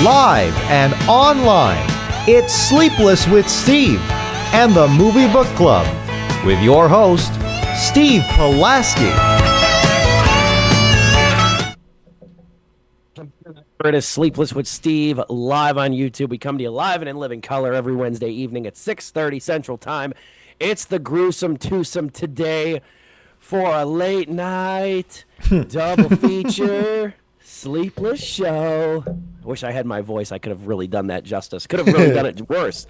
Live and online, it's Sleepless with Steve and the Movie Book Club with your host, Steve Pulaski. It is Sleepless with Steve live on YouTube. We come to you live and in living color every Wednesday evening at 6:30 Central Time. It's the gruesome twosome today for a late night double feature Sleepless show. I wish I had my voice. I could have really done that justice. Could have really done it worse.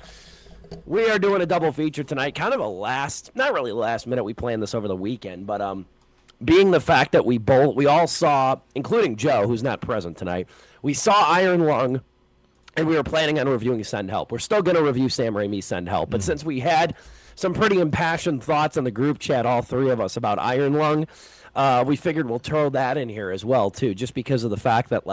We are doing a double feature tonight. Kind of not really last minute. We planned this over the weekend, but being the fact that we all saw, including Joe, who's not present tonight, we saw Iron Lung, and we were planning on reviewing Send Help. We're still going to review Sam Raimi's Send Help, but since we had some pretty impassioned thoughts in the group chat, all three of us, about Iron Lung, we figured we'll throw that in here as well, too, just because of the fact that,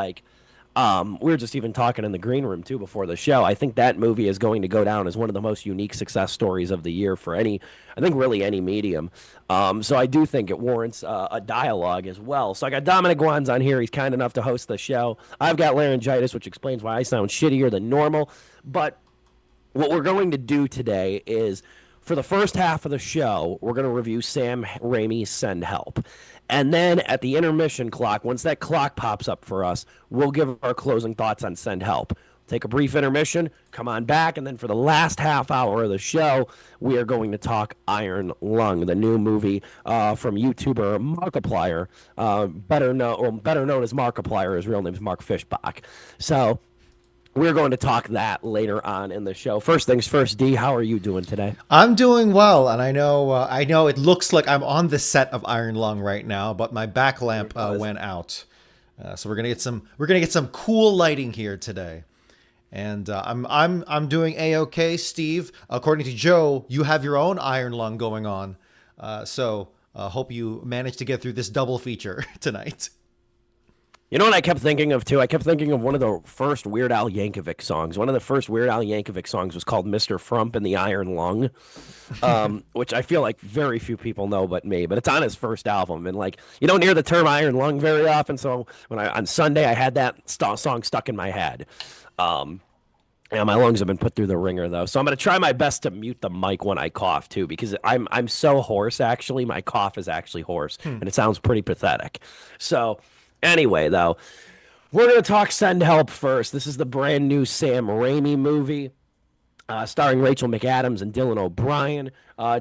we were just even talking in the green room, too, before the show. I think that movie is going to go down as one of the most unique success stories of the year for really any medium. So I do think it warrants a dialogue as well. So I got Dominic Guanzon here. He's kind enough to host the show. I've got laryngitis, which explains why I sound shittier than normal. But what we're going to do today is, for the first half of the show, we're going to review Sam Raimi's Send Help. And then at the intermission clock, once that clock pops up for us, we'll give our closing thoughts on Send Help. Take a brief intermission, come on back, and then for the last half hour of the show, we are going to talk Iron Lung, the new movie from YouTuber Markiplier, better known as Markiplier. His real name is Mark Fishbach. So we're going to talk that later on in the show. First things first, D, how are you doing today? I'm doing well, and I know it looks like I'm on the set of Iron Lung right now, but my back lamp went out, so we're gonna get some cool lighting here today, and I'm doing a-okay. Steve, according to Joe, you have your own Iron Lung going on, so hope you manage to get through this double feature tonight. You know what I kept thinking of, too? I kept thinking of one of the first Weird Al Yankovic songs. One of the first Weird Al Yankovic songs was called Mr. Frump and the Iron Lung, which I feel like very few people know but me. But it's on his first album. And, you don't hear the term Iron Lung very often. So on Sunday, I had that song stuck in my head. Yeah, my lungs have been put through the ringer, though. So I'm going to try my best to mute the mic when I cough, too, because I'm so hoarse, actually. My cough is actually hoarse, and it sounds pretty pathetic. So anyway, though, we're going to talk Send Help first. This is the brand new Sam Raimi movie starring Rachel McAdams and Dylan O'Brien,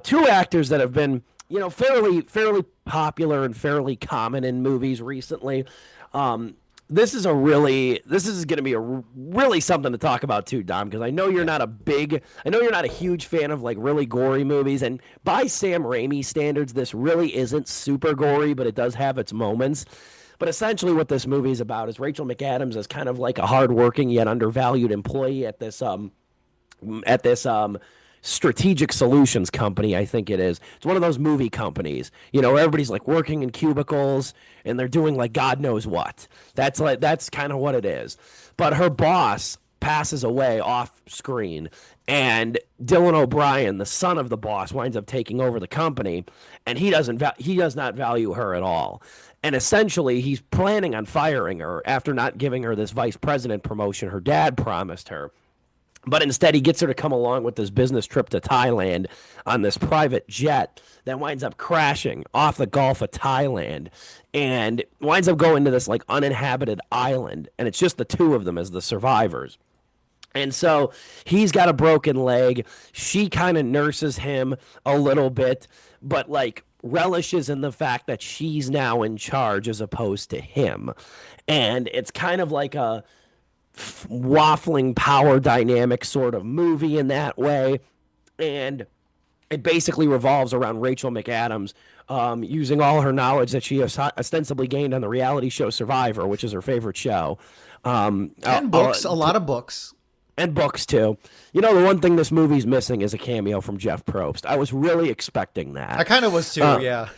two actors that have been, fairly popular and fairly common in movies recently. This is going to be a really something to talk about too, Dom, because I know you're not a huge fan of really gory movies, and by Sam Raimi standards, this really isn't super gory, but it does have its moments. But essentially what this movie is about is Rachel McAdams is kind of like a hardworking yet undervalued employee at this strategic solutions company, I think it is. It's one of those movie companies, where everybody's working in cubicles and they're doing God knows what. That's kind of what it is. But her boss passes away off screen, and Dylan O'Brien, the son of the boss, winds up taking over the company, and he does not value her at all. And essentially, he's planning on firing her after not giving her this vice president promotion her dad promised her. But instead, he gets her to come along with this business trip to Thailand on this private jet that winds up crashing off the Gulf of Thailand and winds up going to this uninhabited island. And it's just the two of them as the survivors. And so he's got a broken leg. She kind of nurses him a little bit, but relishes in the fact that she's now in charge as opposed to him. And it's kind of like a waffling power dynamic sort of movie in that way. And it basically revolves around Rachel McAdams using all her knowledge that she ostensibly gained on the reality show Survivor, which is her favorite show. And books, a lot of books. And books, too. The one thing this movie's missing is a cameo from Jeff Probst. I was really expecting that. I kind of was, too, yeah.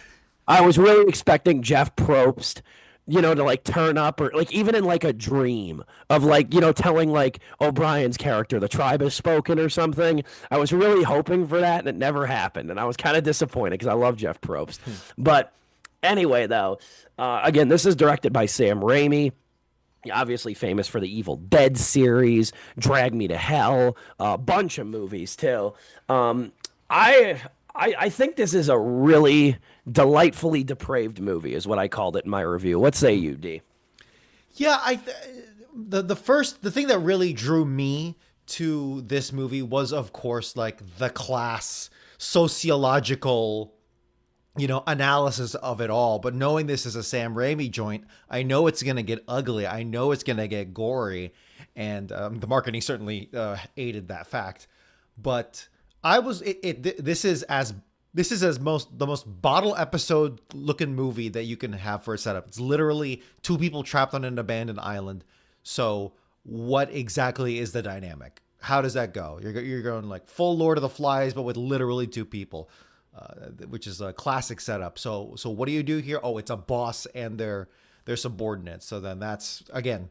I was really expecting Jeff Probst, to turn up, or even in a dream of telling O'Brien's character, the tribe has spoken or something. I was really hoping for that, and it never happened. And I was kind of disappointed because I love Jeff Probst. But anyway, though, again, this is directed by Sam Raimi. obviously famous for the Evil Dead series, Drag Me to Hell, a bunch of movies too. Um, I, I think this is a really delightfully depraved movie, is what I called it in my review. What say you, D? Yeah, the thing that really drew me to this movie was, of course, like the class sociological, analysis of it all. But knowing this is a Sam Raimi joint, I know it's gonna get ugly. I know it's gonna get gory, and the marketing certainly aided that fact. But I was this is as the most bottle episode looking movie that you can have for a setup. It's literally two people trapped on an abandoned island. So what exactly is the dynamic? How does that go? You're going like full Lord of the Flies, but with literally two people, which is a classic setup. So what do you do here? Oh, it's a boss and their subordinates. So then that's again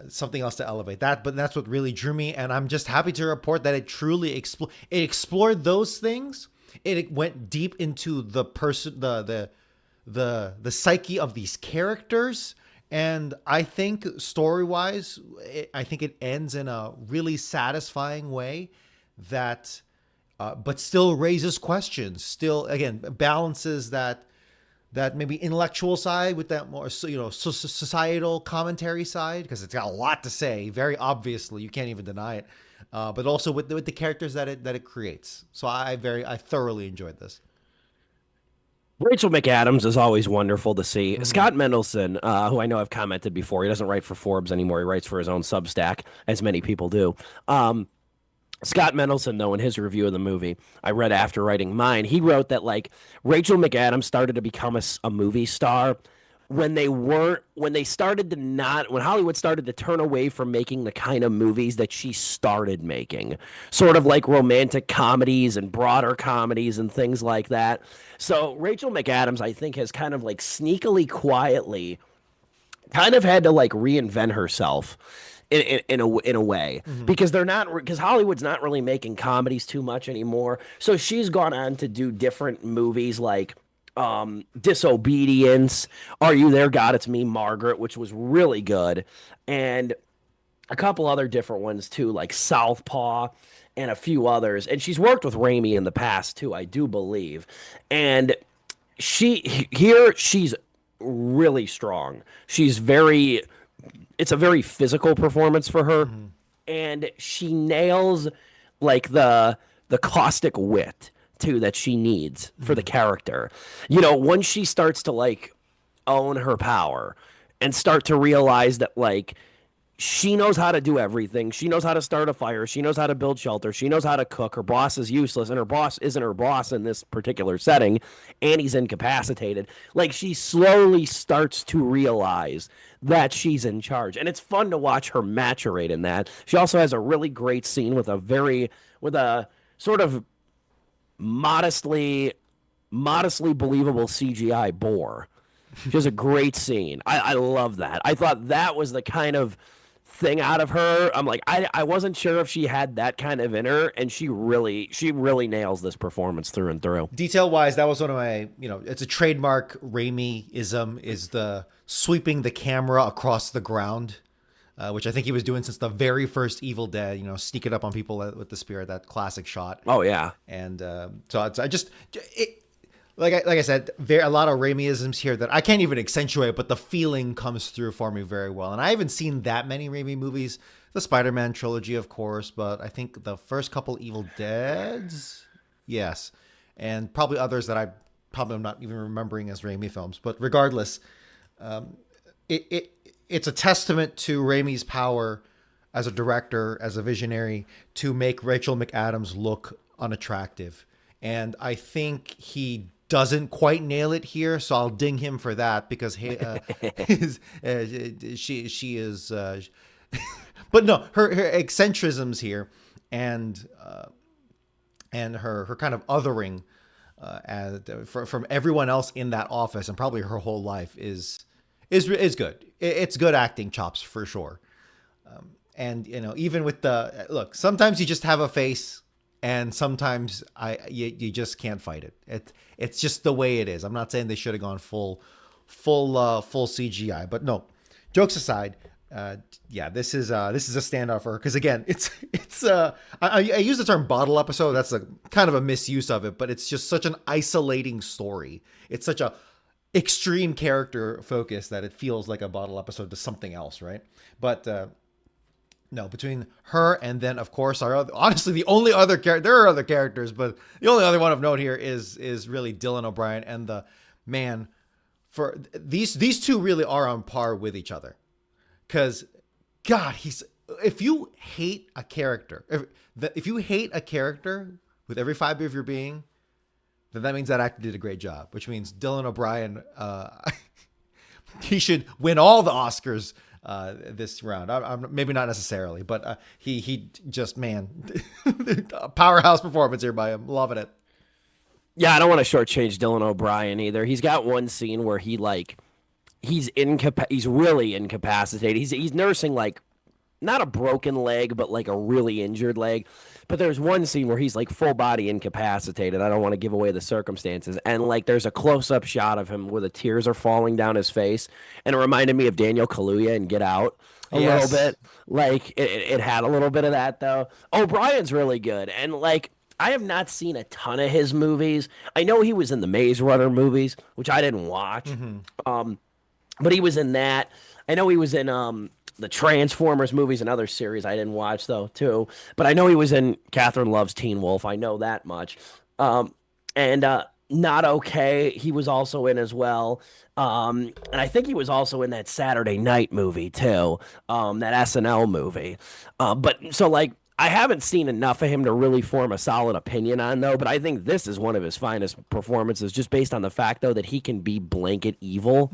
something else to elevate that. But that's what really drew me, and I'm just happy to report that it truly explored those things. It went deep into the person, the psyche of these characters, and I think story-wise, I think it ends in a really satisfying way that, but still raises questions. Still, again, balances that maybe intellectual side with that more societal commentary side, because it's got a lot to say. Very obviously, you can't even deny it. But also with the characters that it creates. So I thoroughly enjoyed this. Rachel McAdams is always wonderful to see. Scott Mendelson, who I know I've commented before, he doesn't write for Forbes anymore. He writes for his own Substack, as many people do. Scott Mendelson, though, in his review of the movie, I read after writing mine, he wrote that like Rachel McAdams started to become a movie star when they started to not, when Hollywood started to turn away from making the kind of movies that she started making, sort of like romantic comedies and broader comedies and things like that. So Rachel McAdams, I think, has kind of like sneakily, quietly kind of had to like reinvent herself in a way, because Hollywood's not really making comedies too much anymore. So she's gone on to do different movies like Disobedience, Are You There, God, It's Me, Margaret, which was really good, and a couple other different ones too, like Southpaw and a few others. And she's worked with Raimi in the past too, I do believe. And she's really strong. It's a very physical performance for her, and she nails like the caustic wit too that she needs for the character. Once she starts to like own her power and start to realize that like she knows how to do everything. She knows how to start a fire. She knows how to build shelter. She knows how to cook. Her boss is useless, and her boss isn't her boss in this particular setting, and he's incapacitated. Like, she slowly starts to realize that she's in charge, and it's fun to watch her maturate in that. She also has a really great scene with a sort of modestly believable CGI boar. She has a great scene. I love that. I thought that was the kind of thing out of her. I'm like, I wasn't sure if she had that kind of in her, and she really nails this performance through and through. Detail wise, that was one of my, it's a trademark Raimi-ism, is the sweeping the camera across the ground, which I think he was doing since the very first Evil Dead, sneaking up on people with the spear, that classic shot. Oh yeah. And so like I said, a lot of Raimi-isms here that I can't even accentuate, but the feeling comes through for me very well. And I haven't seen that many Raimi movies. The Spider-Man trilogy, of course, but I think the first couple Evil Deads, yes. And probably others that I'm not even remembering as Raimi films. But regardless, it's a testament to Raimi's power as a director, as a visionary, to make Rachel McAdams look unattractive. And I think he doesn't quite nail it here, so I'll ding him for that, because she is, but no, her eccentricisms here and her kind of othering from everyone else in that office, and probably her whole life is good. It's good acting chops for sure. And even with look, sometimes you just have a face, and sometimes you just can't fight it. It's just the way it is. I'm not saying they should have gone full CGI, but no. Jokes aside, Yeah, this is a standout for her because again, I use the term bottle episode. That's a kind of a misuse of it, but it's just such an isolating story. It's such a extreme character focus that it feels like a bottle episode to something else, right? But no, between her and then of course honestly the only other character, there are other characters, but the only other one of note here is really Dylan O'Brien, and the man for these two really are on par with each other. Because, God, if you hate a character, if you hate a character with every fiber of your being, then that means that actor did a great job. Which means Dylan O'Brien, he should win all the Oscars this round. Maybe not necessarily, but he just, man, powerhouse performance here by him. Loving it. Yeah, I don't want to shortchange Dylan O'Brien either. He's got one scene where he's really incapacitated. He's nursing like not a broken leg, but like a really injured leg. But there's one scene where he's like full body incapacitated. I don't want to give away the circumstances. And like there's a close up shot of him where the tears are falling down his face. And it reminded me of Daniel Kaluuya in Get Out a little bit. Like it had a little bit of that though. O'Brien's really good. And like I have not seen a ton of his movies. I know he was in the Maze Runner movies, which I didn't watch. But he was in that. I know he was in the Transformers movies and other series I didn't watch, though, too. But I know he was in Catherine Loves Teen Wolf. I know that much. And Not Okay, he was also in as well. And I think he was also in that Saturday Night movie, too, that SNL movie. Like, I haven't seen enough of him to really form a solid opinion on, though, but I think this is one of his finest performances, just based on the fact, though, that he can be blanket evil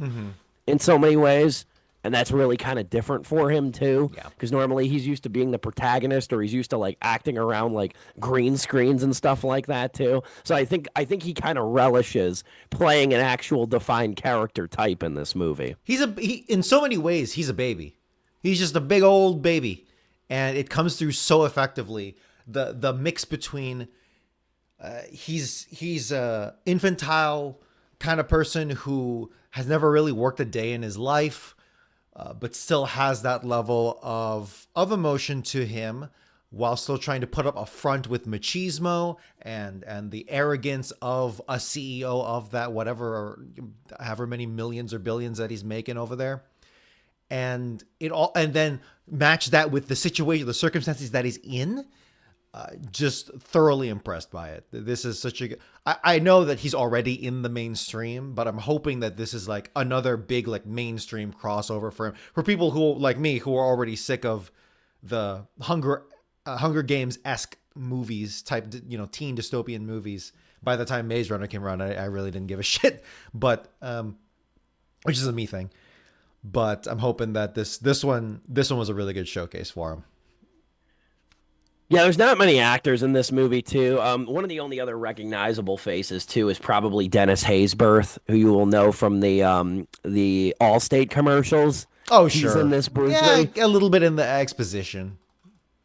in so many ways. And that's really kind of different for him, too. Yeah. Because normally he's used to being the protagonist, or he's used to, like, acting around, like, green screens and stuff like that, too. So I think he kind of relishes playing an actual defined character type in this movie. In so many ways, he's a baby. He's just a big old baby. And it comes through so effectively. The mix between he's a infantile kind of person who has never really worked a day in his life, but still has that level of emotion to him, while still trying to put up a front with machismo and the arrogance of a CEO of that however many millions or billions that he's making over there. And then match that with the situation, the circumstances that he's in. Just thoroughly impressed by it. This is I know that he's already in the mainstream, but I'm hoping that this is like another big like mainstream crossover for him, for people who like me who are already sick of the Hunger Games-esque movies type, teen dystopian movies. By the time Maze Runner came around, I really didn't give a shit, but which is a me thing. But I'm hoping that this one was a really good showcase for him. Yeah, there's not many actors in this movie, too. One of the only other recognizable faces, too, is probably Dennis Haysbert, who you will know from the Allstate commercials. Oh, sure. He's in this Bruce Lee. A little bit in the exposition.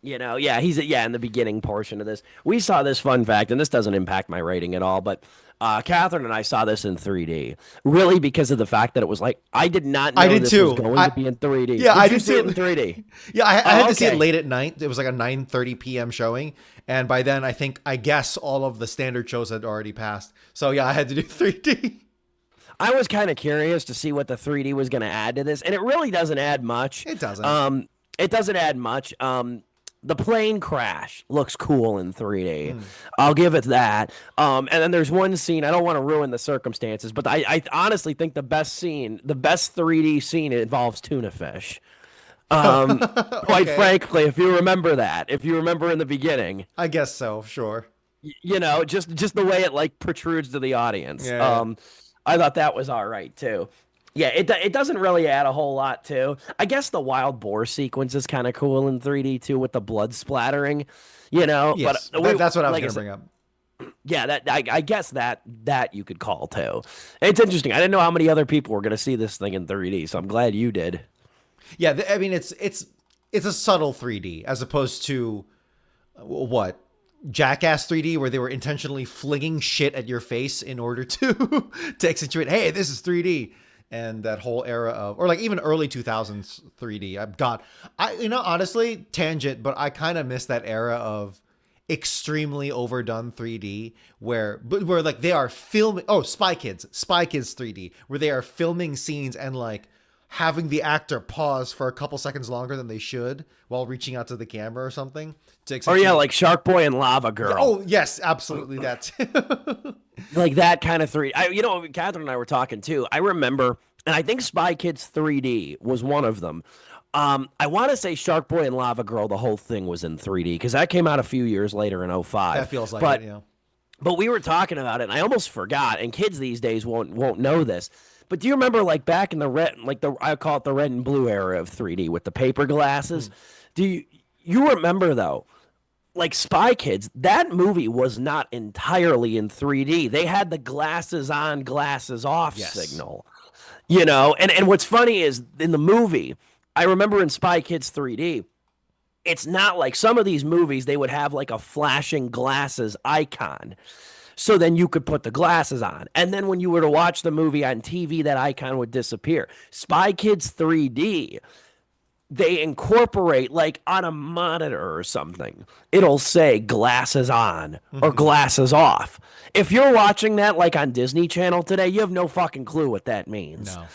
He's in the beginning portion of this. We saw this fun fact, and this doesn't impact my rating at all, but Catherine and I saw this in 3D, really because of the fact that it was like, I did not know this was going to be in 3D. Yeah, I did see it in 3D. Yeah, I had to see it late at night. It was like a 9:30 p.m. showing, and by then I guess all of the standard shows had already passed. So yeah, I had to do 3D. I was kind of curious to see what the 3D was going to add to this, and it really doesn't add much. It doesn't. It doesn't add much. The plane crash looks cool in 3D. I'll give it that. And then there's one scene, I don't want to ruin the circumstances, but I honestly think the best 3D scene involves tuna fish. Quite frankly, if you remember in the beginning. I guess so, sure. Just the way it like protrudes to the audience. Yeah. I thought that was all right too. Yeah, it doesn't really add a whole lot, too. I guess the wild boar sequence is kind of cool in 3D, too, with the blood splattering, Yes, But that's what I was going to bring up. Yeah, I guess that you could call, too. It's interesting. I didn't know how many other people were going to see this thing in 3D, so I'm glad you did. Yeah, I mean, it's a subtle 3D, as opposed to, what? Jackass 3D, where they were intentionally flinging shit at your face in order to accentuate, hey, this is 3D. and that whole era of, or like even early 2000s 3D. Honestly, tangent, but I kind of miss that era of extremely overdone 3D where like they are filming, Spy Kids 3D, where they are filming scenes and like having the actor pause for a couple seconds longer than they should while reaching out to the camera or something. Like Shark Boy and Lava Girl. Oh yes, absolutely. That's like that kind of 3D. Catherine and I were talking too. I remember, and I think Spy Kids 3D was one of them. I want to say Shark Boy and Lava Girl, the whole thing was in 3D because that came out a few years later in 05. That feels like it, yeah. But we were talking about it, and I almost forgot. And kids these days won't know this. But do you remember, like back in I call it the red and blue era of 3D with the paper glasses? Do you remember though? Like Spy Kids, that movie was not entirely in 3D. They had the glasses on, glasses off signal. And what's funny is in the movie, I remember in Spy Kids 3D, it's not like some of these movies, they would have like a flashing glasses icon. So then you could put the glasses on. And then when you were to watch the movie on TV, that icon would disappear. Spy Kids 3D, they incorporate like on a monitor or something. It'll say glasses on or glasses off. If you're watching that like on Disney Channel today, you have no fucking clue what that means. No.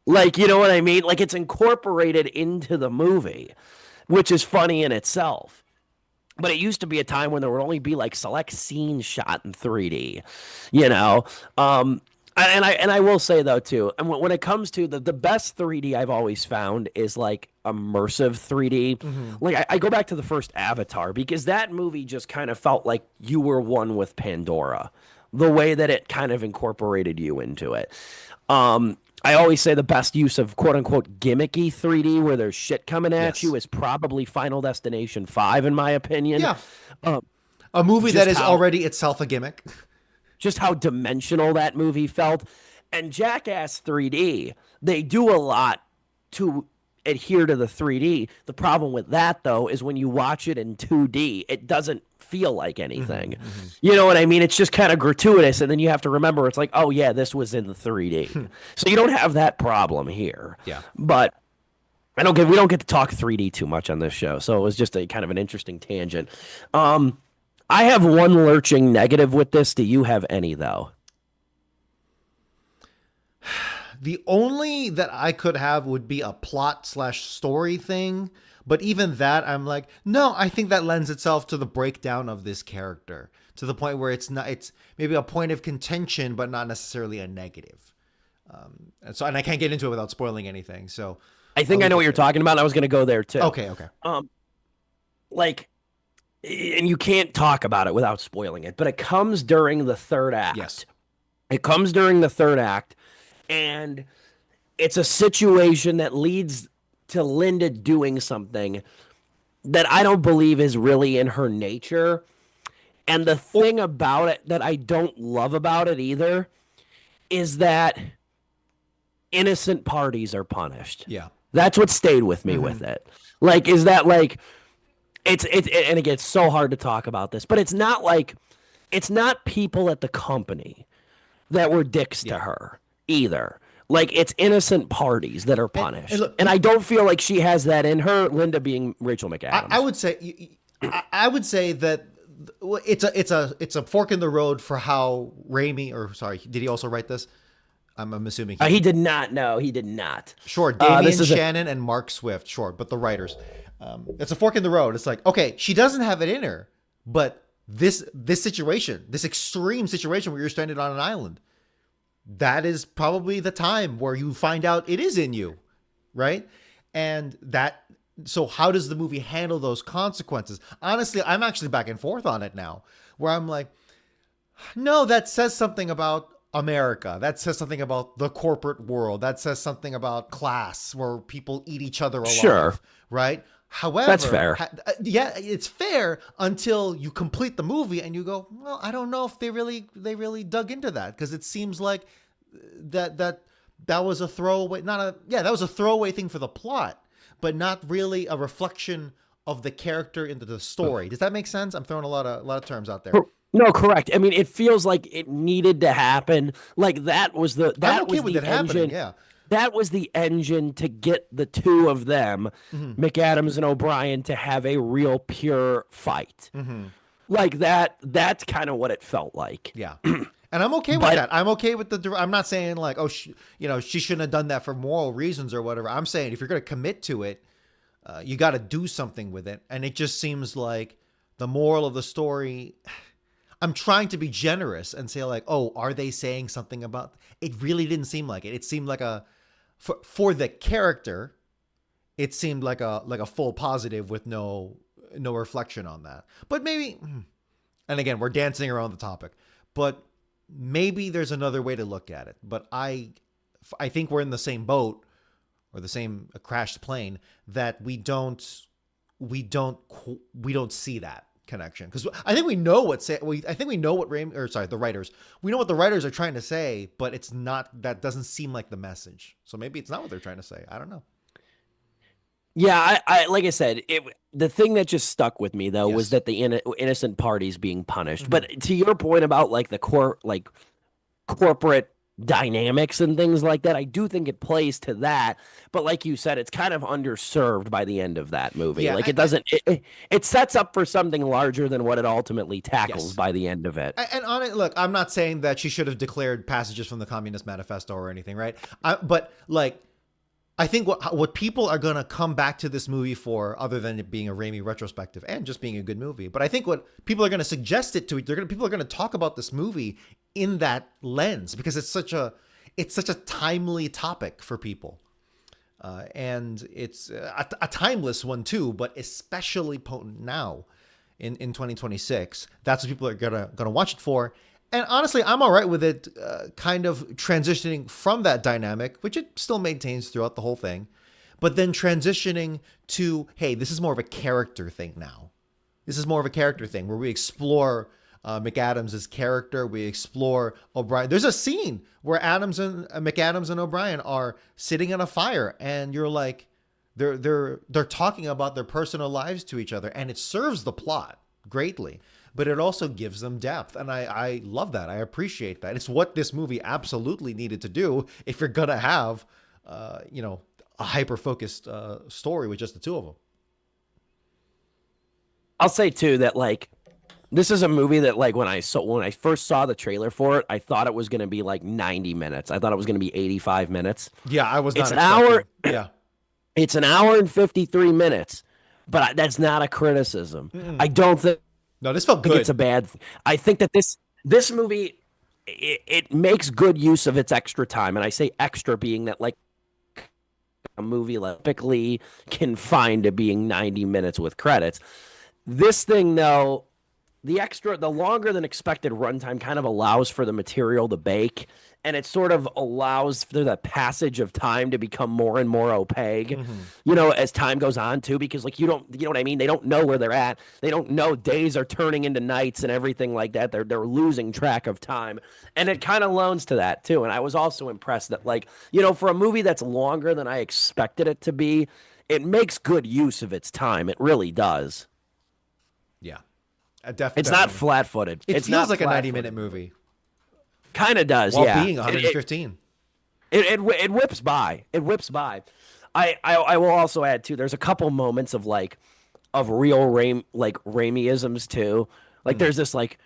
Like, you know what I mean? Like it's incorporated into the movie, which is funny in itself. But it used to be a time when there would only be like select scenes shot in 3D, And I will say though too, and when it comes to the best 3D I've always found is like immersive 3D. Like I go back to the first Avatar because that movie just kind of felt like you were one with Pandora, the way that it kind of incorporated you into it. I always say the best use of quote unquote gimmicky 3D where there's shit coming at you is probably Final Destination 5, in my opinion. Yeah. A movie that is already itself a gimmick. Just how dimensional that movie felt. And Jackass 3D, they do a lot to adhere to the 3D. The problem with that, though, is when you watch it in 2D, it doesn't feel like anything. You know what I mean? It's just kind of gratuitous, and then you have to remember it's like, oh yeah, this was in the 3D. So you don't have that problem here. Yeah. But we don't get to talk 3D too much on this show, so it was just a kind of an interesting tangent. I have one lurching negative with this. Do you have any though? The only that I could have would be a plot/story thing. But even that, I'm like, no, I think that lends itself to the breakdown of this character to the point where it's maybe a point of contention, but not necessarily a negative. And I can't get into it without spoiling anything. So I think I know what you're talking about. I was going to go there too. Okay. And you can't talk about it without spoiling it, but it comes during the third act. Yes. It comes during the third act, and it's a situation that leads to Linda doing something that I don't believe is really in her nature. And the thing about it that I don't love about it either is that innocent parties are punished. Yeah. That's what stayed with me with it. Like, is that like, and it gets so hard to talk about this, but it's not people at the company that were dicks to her either. Like, it's innocent parties that are punished. And I don't feel like she has that in her, Linda being Rachel McAdams. I would say that it's a fork in the road for how did he also write this? I'm assuming he did not. No, he did not. Sure, Damian Shannon and Mark Swift. Sure, but the writers. It's a fork in the road. It's like, okay, she doesn't have it in her, but this situation, this extreme situation where you're stranded on an island, that is probably the time where you find out it is in you, right? So how does the movie handle those consequences? Honestly, I'm actually back and forth on it now, where I'm like, no, that says something about America. That says something about the corporate world. That says something about class, where people eat each other alive, right? However, that's fair. Yeah, it's fair until you complete the movie and you go, well, I don't know if they really dug into that, because it seems like that was a throwaway, that was a throwaway thing for the plot, but not really a reflection of the character into the story. Does that make sense? I'm throwing a lot of terms out there. No, correct. I mean, it feels like it needed to happen. Like that was the engine. Happening, yeah. that was the engine to get the two of them, McAdams and O'Brien, to have a real pure fight. Like that's kind of what it felt like. Yeah. And I'm okay with that. I'm okay with I'm not saying like, oh, she shouldn't have done that for moral reasons or whatever. I'm saying if you're going to commit to it, you got to do something with it. And it just seems like the moral of the story, I'm trying to be generous and say like, oh, are they saying something about it? Really didn't seem like it. It seemed like for the character, it seemed like a full positive with no reflection on that. But maybe, and again, we're dancing around the topic, but maybe there's another way to look at it. But I think we're in the same boat or the same crashed plane that we don't see that connection, because I think we know the writers, we know what the writers are trying to say, but it's not, that doesn't seem like the message. So maybe it's not what they're trying to say. I don't know. Yeah, I like I said, the thing that just stuck with me though was that the innocent party's being punished. But to your point about like the corporate dynamics and things like that, I do think it plays to that. But like you said, it's kind of underserved by the end of that movie. Yeah, like it sets up for something larger than what it ultimately tackles by the end of it. And on it, look, I'm not saying that she should have declared passages from the Communist Manifesto or anything, right? But like, I think what people are going to come back to this movie for, other than it being a Raimi retrospective and just being a good movie, but I think what people are going to suggest it to, people are going to talk about this movie in that lens, because it's such a timely topic for people. And it's a timeless one too, but especially potent now in 2026. That's what people are going to watch it for. And honestly, I'm all right with it kind of transitioning from that dynamic, which it still maintains throughout the whole thing, but then transitioning to, hey, this is more of a character thing now. This is more of a character thing where we explore McAdams' character. We explore O'Brien. There's a scene where McAdams and O'Brien are sitting in a fire, and you're like, they're talking about their personal lives to each other, and it serves the plot greatly. But it also gives them depth. And I love that. I appreciate that. It's what this movie absolutely needed to do if you're going to have, a hyper-focused story with just the two of them. I'll say, too, that, like, this is a movie that, like, when I first saw the trailer for it, I thought it was going to be, like, 90 minutes. I thought it was going to be 85 minutes. Yeah, I was not expecting. It's an hour. Yeah. It's an hour and 53 minutes. But that's not a criticism. I don't think. No, this felt good. It's a bad. I think that this movie, it makes good use of its extra time, and I say extra being that like a movie like typically confined to being 90 minutes with credits. This thing though, the longer than expected runtime kind of allows for the material to bake, and it sort of allows for the passage of time to become more and more opaque, as time goes on too, because like, you know what I mean? They don't know where they're at. They don't know days are turning into nights and everything like that. They're losing track of time. And it kind of loans to that too. And I was also impressed that like, for a movie that's longer than I expected it to be, it makes good use of its time. It really does. Yeah. Definitely. It's not flat-footed. It feels like a 90-minute movie. Kind of does, while yeah. Being 115. It whips by. It whips by. I will also add too. There's a couple moments of real Raimi-isms too. Like there's this like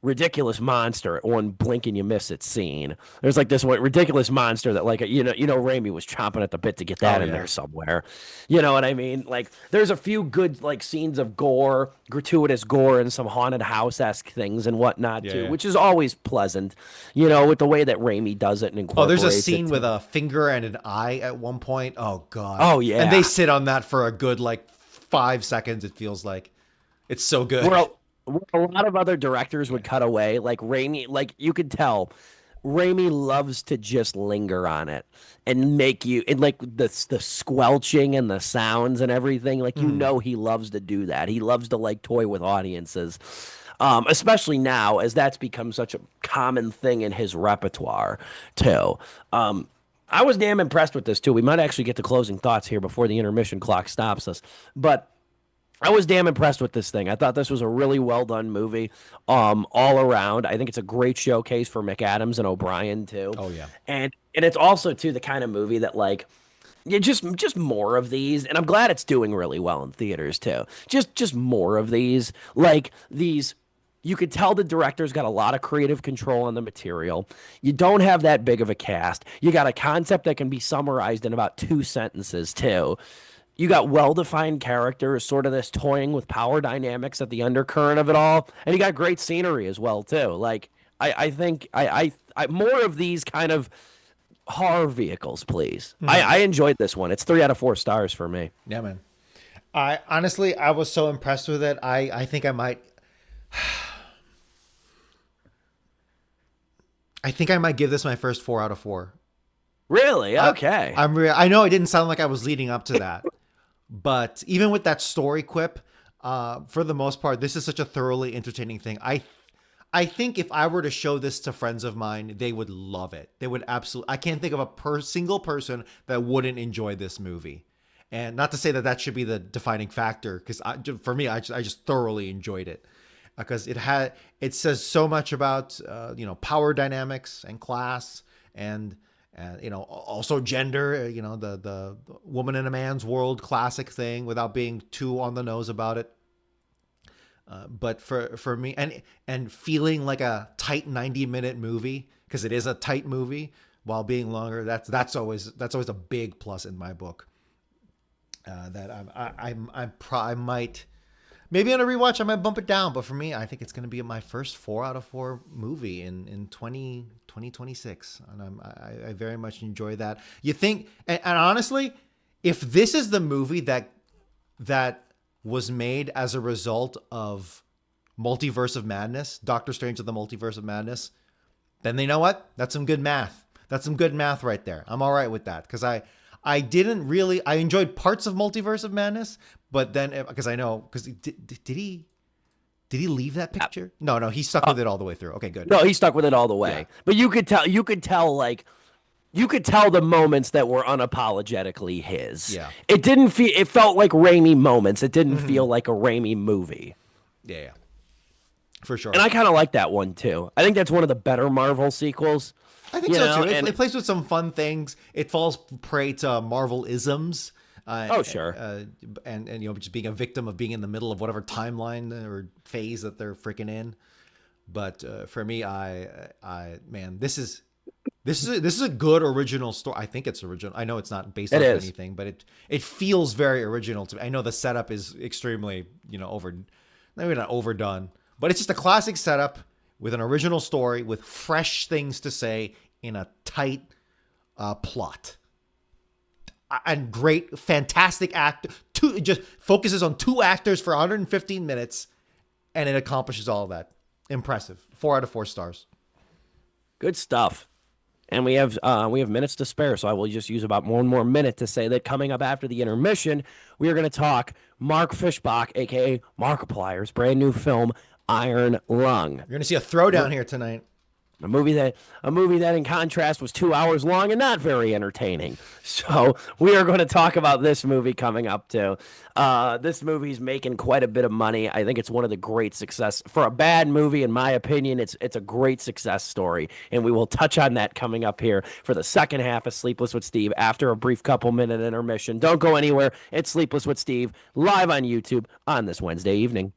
ridiculous monster at one blink and you miss it scene. There's like this ridiculous monster that like Raimi was chomping at the bit to get that in there somewhere. You know what I mean? Like there's a few good like scenes of gore, gratuitous gore, and some haunted house-esque things and whatnot too, which is always pleasant. With the way that Raimi does it and incorporates. There's a scene with a finger and an eye at one point. Oh god. Oh yeah. And they sit on that for a good like 5 seconds. It feels like it's so good. Well, a lot of other directors would cut away, like Raimi, like you could tell Raimi loves to just linger on it and make you, and like the squelching and the sounds and everything, like he loves to do that. He loves to like toy with audiences, especially now as that's become such a common thing in his repertoire too. I was damn impressed with this too. We might actually get to closing thoughts here before the intermission clock stops us, but I was damn impressed with this thing. I thought this was a really well done movie, all around. I think it's a great showcase for McAdams and O'Brien too. Oh yeah. And it's also too the kind of movie that like yeah, just more of these, and I'm glad it's doing really well in theaters too. Just more of these, like these. You could tell the director's got a lot of creative control on the material. You don't have that big of a cast. You got a concept that can be summarized in about 2 sentences too. You got well-defined characters, sort of this toying with power dynamics at the undercurrent of it all, and you got great scenery as well too. Like I think I more of these kind of horror vehicles, please. I enjoyed this one. It's 3 out of 4 stars for me. Yeah, man. I honestly, I was so impressed with it. I think I might. I think I might give this my first 4 out of 4. Really? Okay. I know it didn't sound like I was leading up to that, but even with that story quip, for the most part, this is such a thoroughly entertaining thing. I think if I were to show this to friends of mine, they would love it. They would absolutely. I can't think of a single person that wouldn't enjoy this movie. And not to say that that should be the defining factor, because for me, I just thoroughly enjoyed it. Because it says so much about power dynamics and class and also gender, the woman in a man's world classic thing without being too on the nose about it. But for me and feeling like a tight 90-minute movie, because it is a tight movie while being longer, that's always a big plus in my book. That I might. Maybe on a rewatch, I might bump it down. But for me, I think it's going to be my first 4 out of 4 movie in 2026. And I very much enjoy that. You think, and honestly, if this is the movie that was made as a result of Multiverse of Madness, Doctor Strange of the Multiverse of Madness, then you know what? That's some good math. That's some good math right there. I'm all right with that. Because I enjoyed parts of Multiverse of Madness, but then because did he leave that picture? No, he stuck with it all the way through. Okay, good. No, he stuck with it all the way. Yeah. But you could tell the moments that were unapologetically his. Yeah. It felt like Raimi moments. It didn't feel like a Raimi movie. Yeah. For sure. And I kind of like that one too. I think that's one of the better Marvel sequels. I think so too. It plays with some fun things. It falls prey to Marvel isms. Sure. And just being a victim of being in the middle of whatever timeline or phase that they're freaking in. But for me, man, this is a good original story. I think it's original. I know it's not based on anything, but it feels very original to me. I know the setup is extremely maybe not overdone, but it's just a classic setup with an original story with fresh things to say in a tight plot. And great, fantastic act. It just focuses on 2 actors for 115 minutes, and it accomplishes all of that. Impressive. 4 out of 4 stars. Good stuff. And we have minutes to spare, so I will just use about 1 more minute to say that coming up after the intermission, we are going to talk Mark Fischbach, a.k.a. Markiplier's brand new film, Iron Lung. You're going to see a throwdown here tonight. A movie that, in contrast, was 2 hours long and not very entertaining. So we are going to talk about this movie coming up too. This movie's making quite a bit of money. I think it's one of the great success for a bad movie. In my opinion, it's a great success story, and we will touch on that coming up here for the second half of Sleepless with Steve after a brief couple-minute intermission. Don't go anywhere. It's Sleepless with Steve live on YouTube on this Wednesday evening.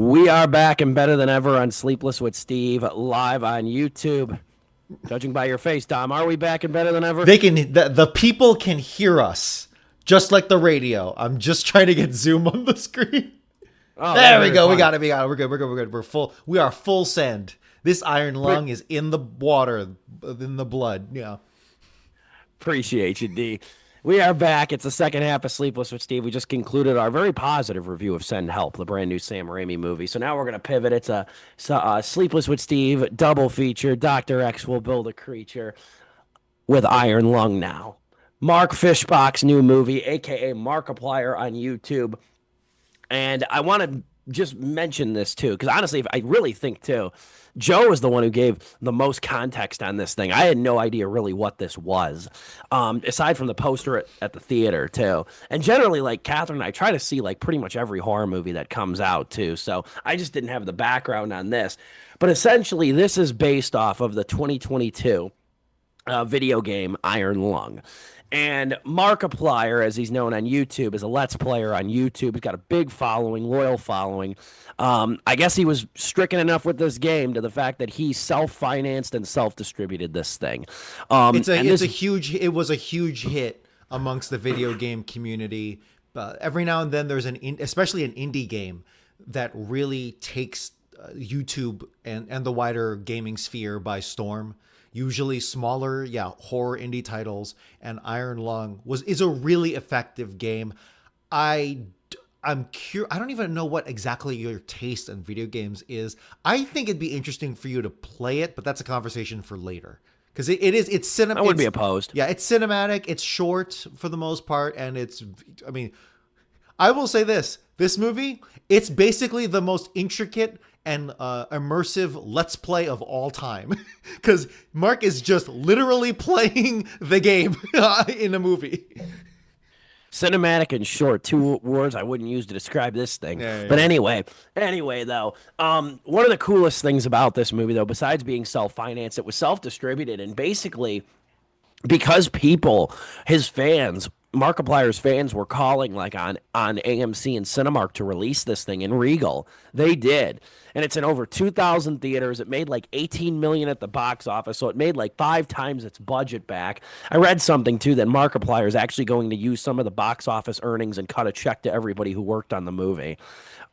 We are back and better than ever on Sleepless with Steve, live on YouTube. Judging by your face, Dom, are we back and better than ever? They can. The people can hear us, just like the radio. I'm just trying to get Zoom on the screen. Oh, there we go. funny. We got it. We're good. We're good. We're full. We are full send. This iron lung is in the water, in the blood. Yeah. Appreciate you, D. We are back. It's the second half of Sleepless with Steve. We just concluded our very positive review of Send Help, the brand new Sam Raimi movie. So now we're going to pivot. It's a Sleepless with Steve double feature. Dr. X will build a creature with iron lung now. Mark Fishbach's new movie, a.k.a. Markiplier on YouTube. And I want to just mention this, too, because honestly, I really think, too, Joe is the one who gave the most context on this thing. I had no idea really what this was, aside from the poster at the theater, too. And generally, like, Catherine and I try to see, like, pretty much every horror movie that comes out, too. So I just didn't have the background on this. But essentially, this is based off of the 2022 video game Iron Lung. And Markiplier, as he's known on YouTube, is a Let's Player on YouTube. He's got a big following, loyal following. I guess he was stricken enough with this game to the fact that he self-financed and self-distributed this thing. It was a huge hit amongst the video game community. Every now and then there's especially an indie game that really takes YouTube and the wider gaming sphere by storm. Usually smaller, horror indie titles, and Iron Lung is a really effective game. I'm curious. I don't even know what exactly your taste in video games is. I think it'd be interesting for you to play it, but that's a conversation for later. Because it's cinematic. I wouldn't be opposed. Yeah, it's cinematic. It's short for the most part, and I will say this movie, it's basically the most intricate and immersive Let's Play of all time. Because Mark is just literally playing the game in a movie. Cinematic and short, two words I wouldn't use to describe this thing. Yeah. But anyway, though, one of the coolest things about this movie, though, besides being self-financed, it was self-distributed, and basically, because his fans, Markiplier's fans, were calling like on AMC and Cinemark to release this thing in Regal. They did. And it's in over 2,000 theaters. It made like $18 million at the box office, so it made like 5 times its budget back. I read something, too, that Markiplier is actually going to use some of the box office earnings and cut a check to everybody who worked on the movie.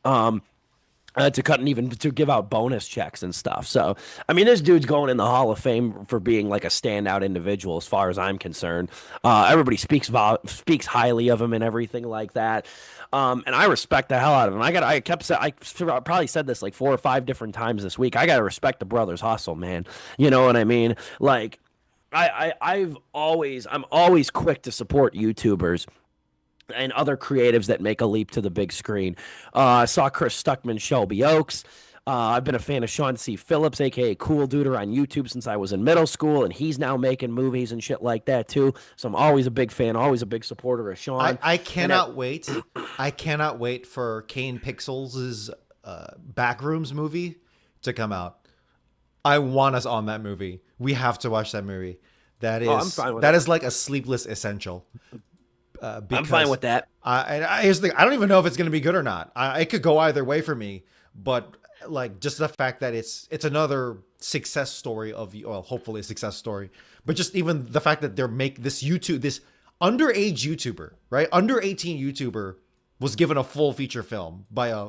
To cut and even to give out bonus checks and stuff. So, I mean, this dude's going in the Hall of Fame for being like a standout individual, as far as I'm concerned. Everybody speaks highly of him and everything like that. And I respect the hell out of him. I probably said this like 4 or 5 different times this week. I got to respect the brother's hustle, man. You know what I mean? Like, I'm always quick to support YouTubers and other creatives that make a leap to the big screen. I saw Chris Stuckman, Shelby Oaks. I've been a fan of Sean C. Phillips, a.k.a. Cool Duder, on YouTube since I was in middle school, and he's now making movies and shit like that, too. So I'm always a big fan, always a big supporter of Sean. I cannot wait. I cannot wait for Kane Pixels' Backrooms movie to come out. I want us on that movie. We have to watch that movie. I'm fine with that is like a Sleepless essential. I'm fine with that. Here's the thing. I don't even know if it's going to be good or not. It could go either way for me, but like just the fact that it's another success story hopefully a success story, but just even the fact that they're this underage YouTuber, right? Under 18 YouTuber was given a full feature film by a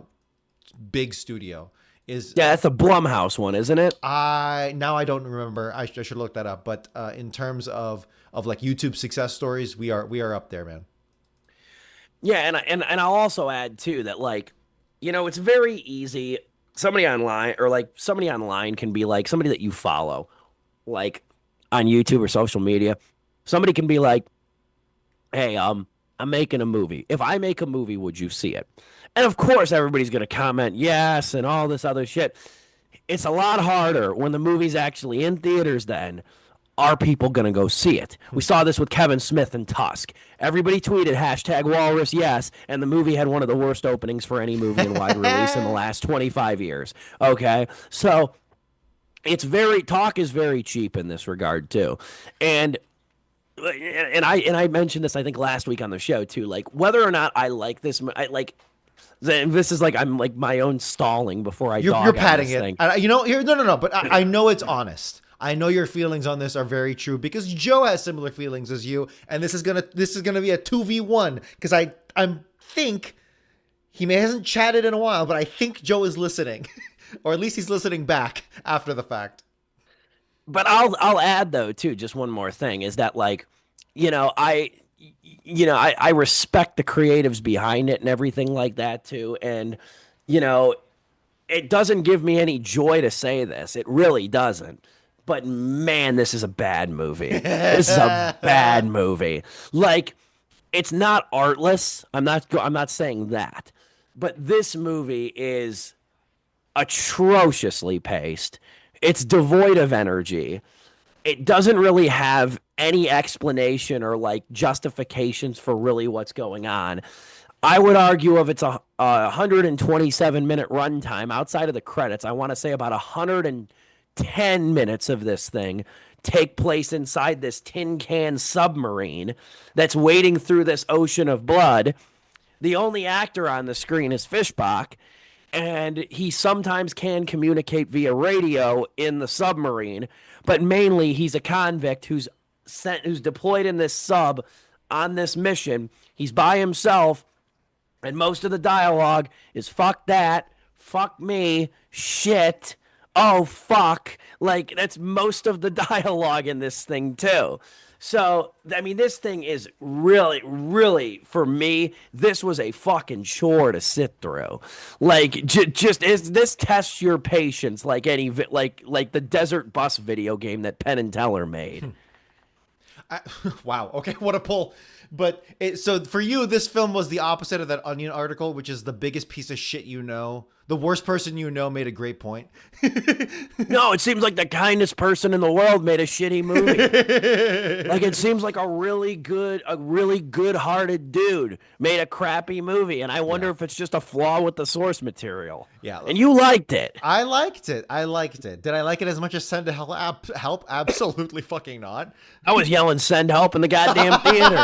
big studio. That's the Blumhouse one, isn't it? I don't remember. I should look that up. But in terms of like YouTube success stories, we are up there, man. Yeah, and I'll also add too that, like, you know, it's very easy. Somebody online can be like somebody that you follow, like on YouTube or social media. Somebody can be like, "Hey, I'm making a movie. If I make a movie, would you see it?" And of course, everybody's going to comment yes and all this other shit. It's a lot harder when the movie's actually in theaters then. Are people going to go see it? We saw this with Kevin Smith and Tusk. Everybody tweeted #Walrus yes, and the movie had one of the worst openings for any movie in wide release in the last 25 years. Okay? So talk is very cheap in this regard too. And I mentioned this, I think, last week on the show too, like whether or not I like this, This is like I'm like my own stalling before I You're dog on patting this it. thing. No. But I know it's honest. I know your feelings on this are very true because Joe has similar feelings as you, and this is gonna be a 2v1 because I think he hasn't chatted in a while, but I think Joe is listening, or at least he's listening back after the fact. But I'll add though too, just one more thing is that like, you know, I respect the creatives behind it and everything like that too. And, you know, it doesn't give me any joy to say this. It really doesn't. But man, this is a bad movie. This is a bad movie. Like, it's not artless. I'm not saying that. But this movie is atrociously paced. It's devoid of energy. It doesn't really have any explanation or like justifications for really what's going on. I would argue if it's a 127-minute runtime outside of the credits, I want to say about 110 minutes of this thing take place inside this tin can submarine that's wading through this ocean of blood. The only actor on the screen is Fishbach, and he sometimes can communicate via radio in the submarine, but mainly he's a convict who's deployed in this sub on this mission. He's by himself, and most of the dialogue is fuck that, fuck me, shit, oh fuck. Like that's most of the dialogue in this thing too. So, I mean, this thing is really, really, for me, this was a fucking chore to sit through. Like, this tests your patience like like the Desert Bus video game that Penn and Teller made. Wow. Okay. What a pull. But so for you, this film was the opposite of that Onion article, which is the biggest piece of shit you know. The worst person you know made a great point. No, it seems like the kindest person in the world made a shitty movie. Like it seems like a really good-hearted dude made a crappy movie, and I wonder if it's just a flaw with the source material. Yeah. And you liked it. I liked it. Did I like it as much as Send to Help? Absolutely fucking not. I was yelling "send help" in the goddamn theater.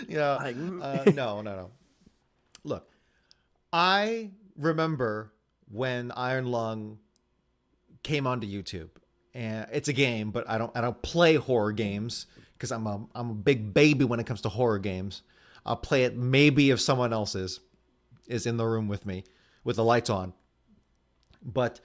No. Look, I remember when Iron Lung came onto YouTube, and it's a game, but I don't play horror games because I'm a big baby when it comes to horror games. I'll play it maybe if someone else is in the room with me with the lights on, but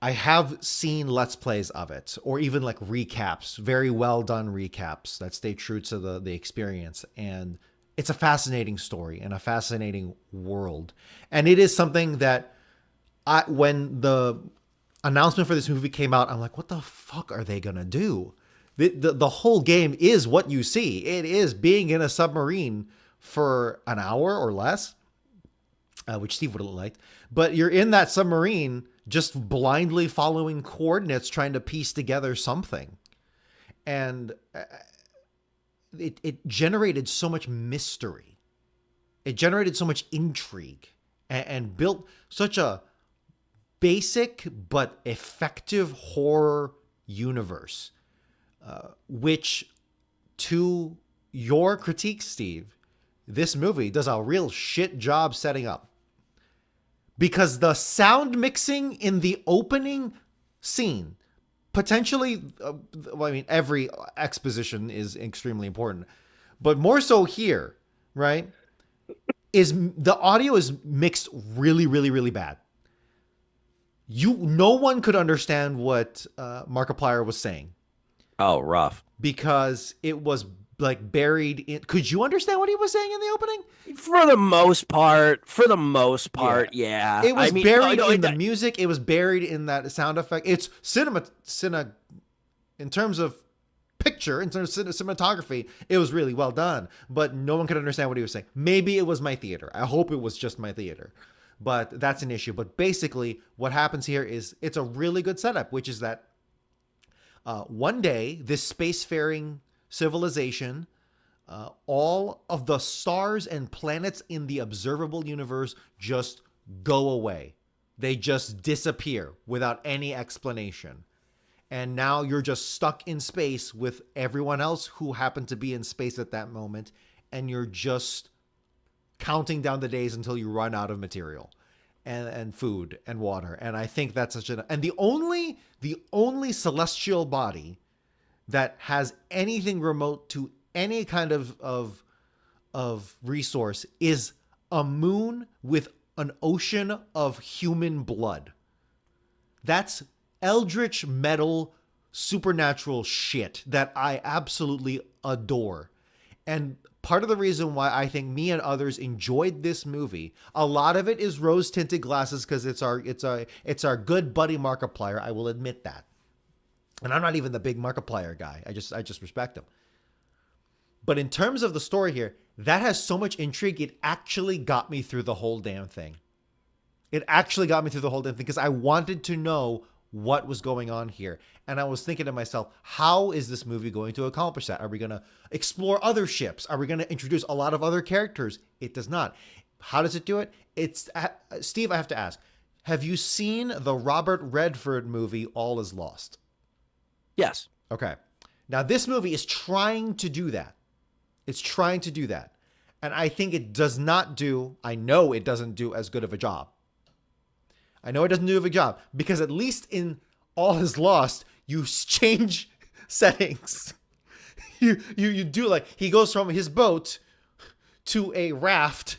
I have seen Let's Plays of it, or even like recaps, very well done recaps that stay true to the experience. And it's a fascinating story and a fascinating world. And it is something that when the announcement for this movie came out, I'm like, what the fuck are they going to do? The whole game is what you see. It is being in a submarine for an hour or less, which Steve would have liked. But you're in that submarine just blindly following coordinates, trying to piece together something. And it generated so much mystery. It generated so much intrigue and built such a basic but effective horror universe, which, to your critique, Steve, this movie does a real shit job setting up. Because the sound mixing in the opening scene, potentially, every exposition is extremely important, but more so here, right, is the audio is mixed really, really, really bad. No one could understand what Markiplier was saying. Oh, rough. Because it was like buried in. Could you understand what he was saying in the opening? For the most part, yeah. It was buried in the music. It was buried in that sound effect. It's in terms of picture, in terms of cinematography, it was really well done. But no one could understand what he was saying. Maybe it was my theater. I hope it was just my theater. But that's an issue. But basically, what happens here is it's a really good setup, which is that one day, this spacefaring civilization, all of the stars and planets in the observable universe just go away. They just disappear without any explanation. And now you're just stuck in space with everyone else who happened to be in space at that moment. And you're just counting down the days until you run out of material and food and water. And I think that's and the only celestial body that has anything remote to any kind of resource is a moon with an ocean of human blood. That's eldritch metal supernatural shit that I absolutely adore. And part of the reason why I think me and others enjoyed this movie, a lot of it is rose tinted glasses because it's our good buddy Markiplier. I will admit that. And I'm not even the big Markiplier guy. I just respect him. But in terms of the story here, that has so much intrigue. It actually got me through the whole damn thing. Because I wanted to know what was going on here. And I was thinking to myself, how is this movie going to accomplish that? Are we going to explore other ships? Are we going to introduce a lot of other characters? It does not. How does it do it? Steve, I have to ask, have you seen the Robert Redford movie, All Is Lost? Yes. Okay. Now, this movie is trying to do that. And I think it does not do, I know it doesn't do as good of a job. Because at least in All Is Lost, you change settings. You do, like, he goes from his boat to a raft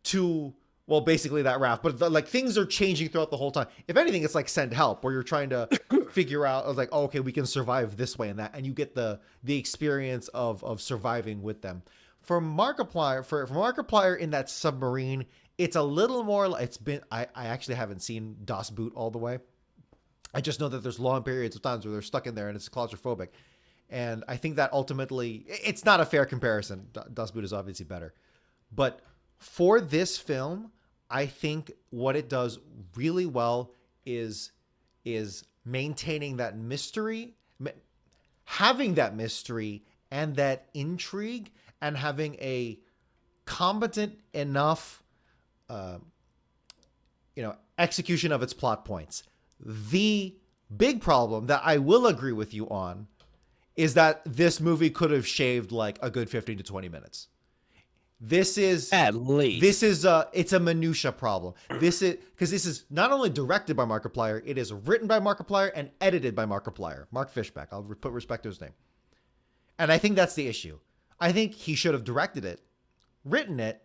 to, well, basically that raft, but like things are changing throughout the whole time. If anything, it's like Send Help, where you're trying to figure out, like, oh, okay, we can survive this way and that, and you get the experience of surviving with them. For Markiplier in that submarine, it's a little more. I actually haven't seen Das Boot all the way. I just know that there's long periods of times where they're stuck in there and it's claustrophobic. And I think that ultimately, it's not a fair comparison. Das Boot is obviously better. But for this film, I think what it does really well is maintaining that mystery, having that mystery and that intrigue, and having a competent enough execution of its plot points. The big problem that I will agree with you on is that this movie could have shaved like a good 15 to 20 minutes. This is at least. It's a minutia problem. This is not only directed by Markiplier, it is written by Markiplier and edited by Markiplier. Mark Fishback. I'll put respect to his name. And I think that's the issue. I think he should have directed it, written it,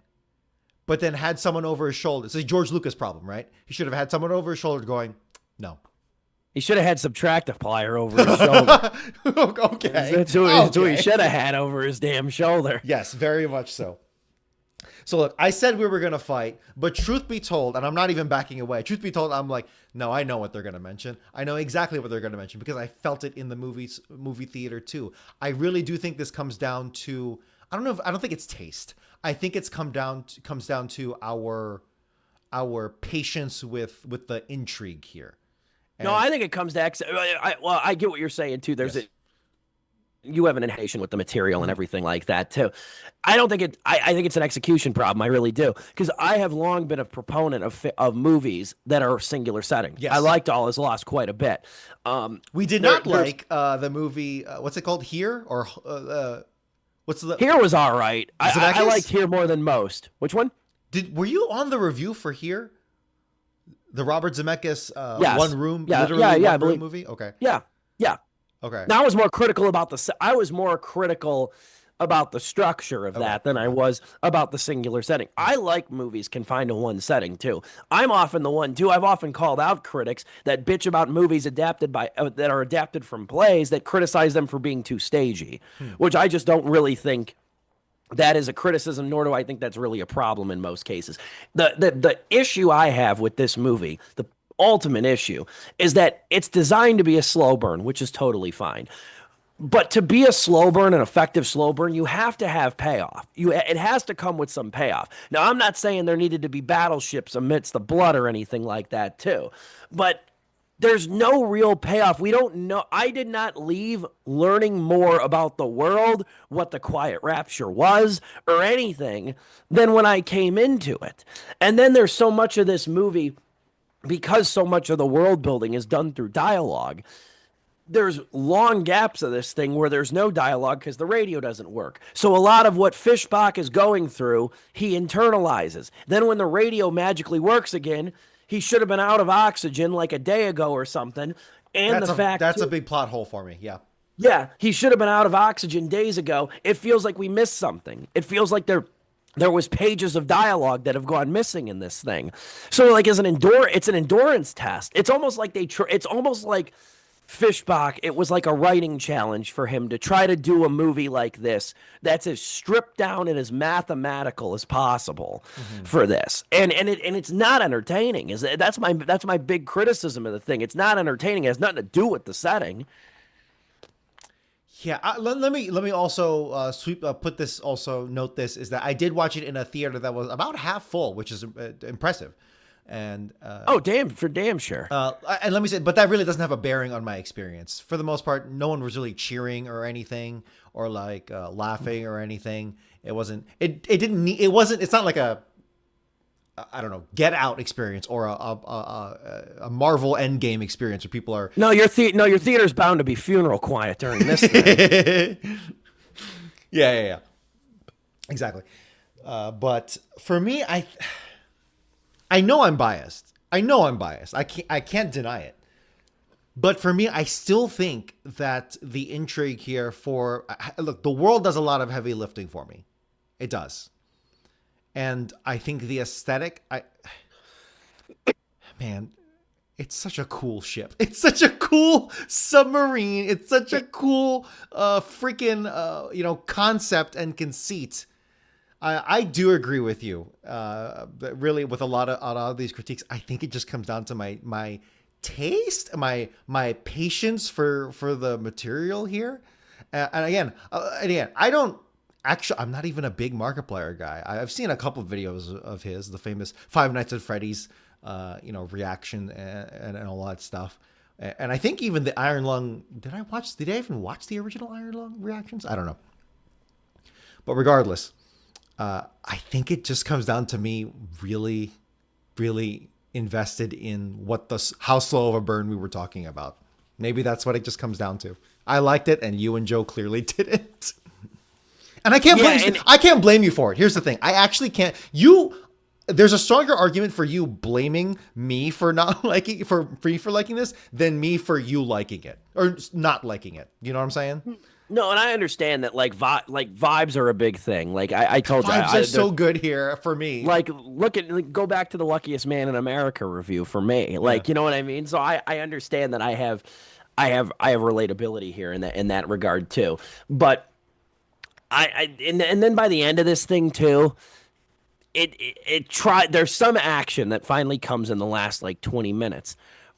but then had someone over his shoulder. It's a George Lucas problem, right? He should have had someone over his shoulder going, no. He should have had Subtractiplier over his shoulder. Okay. That's who he should have had over his damn shoulder. Yes, very much so. So look, I said we were going to fight, but truth be told, and I'm not even backing away, truth be told, I'm like, no, I know what they're going to mention. I know exactly what they're going to mention because I felt it in the movie theater too. I really do think this comes down to, I don't think it's taste. I think it's comes down to our patience with the intrigue here. And no, I think it comes to I get what you're saying too. There's you have an inhalation with the material and everything like that too. I don't think I think it's an execution problem. I really do, because I have long been a proponent of movies that are singular setting. Yes. I liked All Is Lost quite a bit. We did not like the movie. What's it called? Here or what's the Here was all right. I liked Here more than most. Which one? Were you on the review for Here? The Robert Zemeckis yes. one room, yeah, literally yeah, yeah, one room movie. Okay. Yeah. Okay. Now I was more critical about the structure of that than I was about the singular setting. I like movies confined to one setting too. I'm often the one too. I've often called out critics that bitch about movies that are adapted from plays that criticize them for being too stagey, which I just don't really think that is a criticism, nor do I think that's really a problem in most cases. The issue I have with this movie, the ultimate issue, is that it's designed to be a slow burn, which is totally fine. But to be a slow burn, an effective slow burn, you have to have payoff. It has to come with some payoff. Now, I'm not saying there needed to be battleships amidst the blood or anything like that too, but there's no real payoff. We don't know. I did not leave learning more about the world, what the Quiet Rapture was, or anything than when I came into it. And then there's so much of this movie, because so much of the world building is done through dialogue, there's long gaps of this thing where there's no dialogue because the radio doesn't work. So a lot of what Fishbach is going through, he internalizes. Then when the radio magically works again, he should have been out of oxygen like a day ago or something. And that's a big plot hole for me. Yeah. Yeah, he should have been out of oxygen days ago. It feels like we missed something. It feels like there was pages of dialogue that have gone missing in this thing. So like it's an endurance test. It's almost like it's almost like Fishbach, it was like a writing challenge for him to try to do a movie like this that's as stripped down and as mathematical as possible for this. And it's not entertaining. That's my big criticism of the thing. It's not entertaining. It has nothing to do with the setting. Yeah, let me also note this is that I did watch it in a theater that was about half full, which is impressive. And damn sure. And let me say, but that really doesn't have a bearing on my experience. For the most part, no one was really cheering or anything, or like laughing or anything. It wasn't. It didn't need. It wasn't. It's not like a, I don't know, Get Out experience or a Marvel Endgame experience where people are. No, your theater's bound to be funeral quiet during this thing. Yeah. Exactly. But for me, I know I'm biased. I can't deny it. But for me, I still think that the intrigue here look, the world does a lot of heavy lifting for me. It does. And I think the aesthetic, man, it's such a cool ship. It's such a cool submarine. It's such a cool freaking concept and conceit. I do agree with you. Really, with a lot of these critiques, I think it just comes down to my taste, my patience for the material here. And again, I don't. Actually, I'm not even a big Markiplier guy. I've seen a couple of videos of his, the famous Five Nights at Freddy's, reaction and all that stuff. And I think even the Iron Lung. Did I even watch the original Iron Lung reactions? I don't know. But regardless, I think it just comes down to me really, really invested in how slow of a burn we were talking about. Maybe that's what it just comes down to. I liked it, and you and Joe clearly didn't. And I can't blame you for it. Here's the thing. I actually can't. There's a stronger argument for you blaming me for not liking for liking this than me for you liking it or not liking it. You know what I'm saying? No, and I understand that vibes are a big thing. Like I told you, vibes are so good here for me. Like go back to the Luckiest Man in America review for me. Like, you know what I mean? So I understand that I have relatability here in that regard too. But and then by the end of this thing too, there's some action that finally comes in the last like 20 minutes.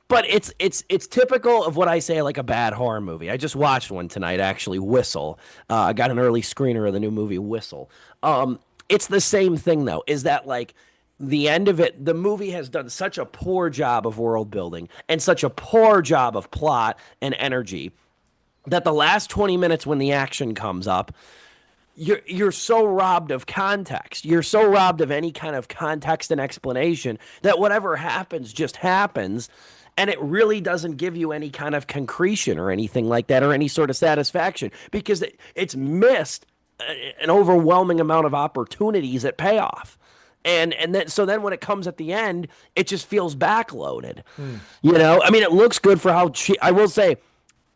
But it's typical of what I say, like a bad horror movie. I just watched one tonight, actually, Whistle. I got an early screener of the new movie Whistle. It's the same thing though, is that like the end of it, the movie has done such a poor job of world building and such a poor job of plot and energy that the last 20 minutes when the action comes up, you're so robbed of context. You're so robbed of any kind of context and explanation that whatever happens just happens, and it really doesn't give you any kind of concretion or anything like that or any sort of satisfaction because it's missed an overwhelming amount of opportunities at payoff. And then when it comes at the end, it just feels backloaded. You know, I mean, it looks good for how I will say,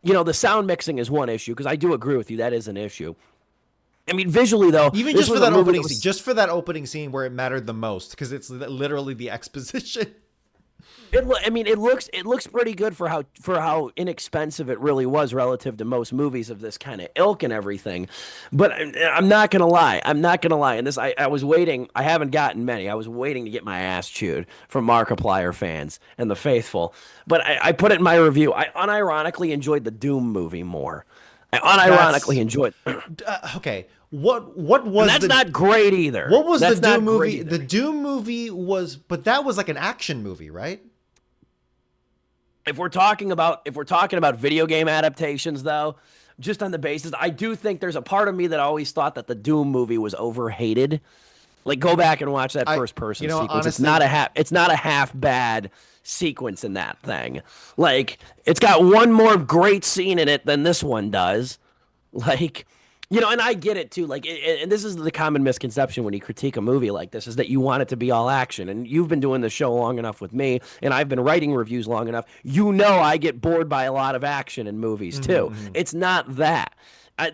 the sound mixing is one issue because I do agree with you. That is an issue. I mean, visually though, even just for that opening scene, opening scene where it mattered the most, because it's literally the exposition. It looks pretty good for how inexpensive it really was relative to most movies of this kind of ilk and everything. But I'm not gonna lie, and this I was waiting. I haven't gotten many. I was waiting to get my ass chewed from Markiplier fans and the faithful. But I put it in my review. I unironically enjoyed the Doom movie more. I unironically enjoyed. Okay. What was that's not great either. What was the Doom movie? The Doom movie but that was like an action movie, right? If we're talking about video game adaptations though, just on the basis, I do think there's a part of me that always thought that the Doom movie was overhated. Like, go back and watch that I- first person you know, sequence. honestly, It's not a half bad sequence in that thing. Like, it's got one more great scene in it than this one does. Like, and I get it too. Like, and this is the common misconception when you critique a movie like this, is that you want it to be all action. And you've been doing the show long enough with me, and I've been writing reviews long enough. I get bored by a lot of action in movies too. It's not that.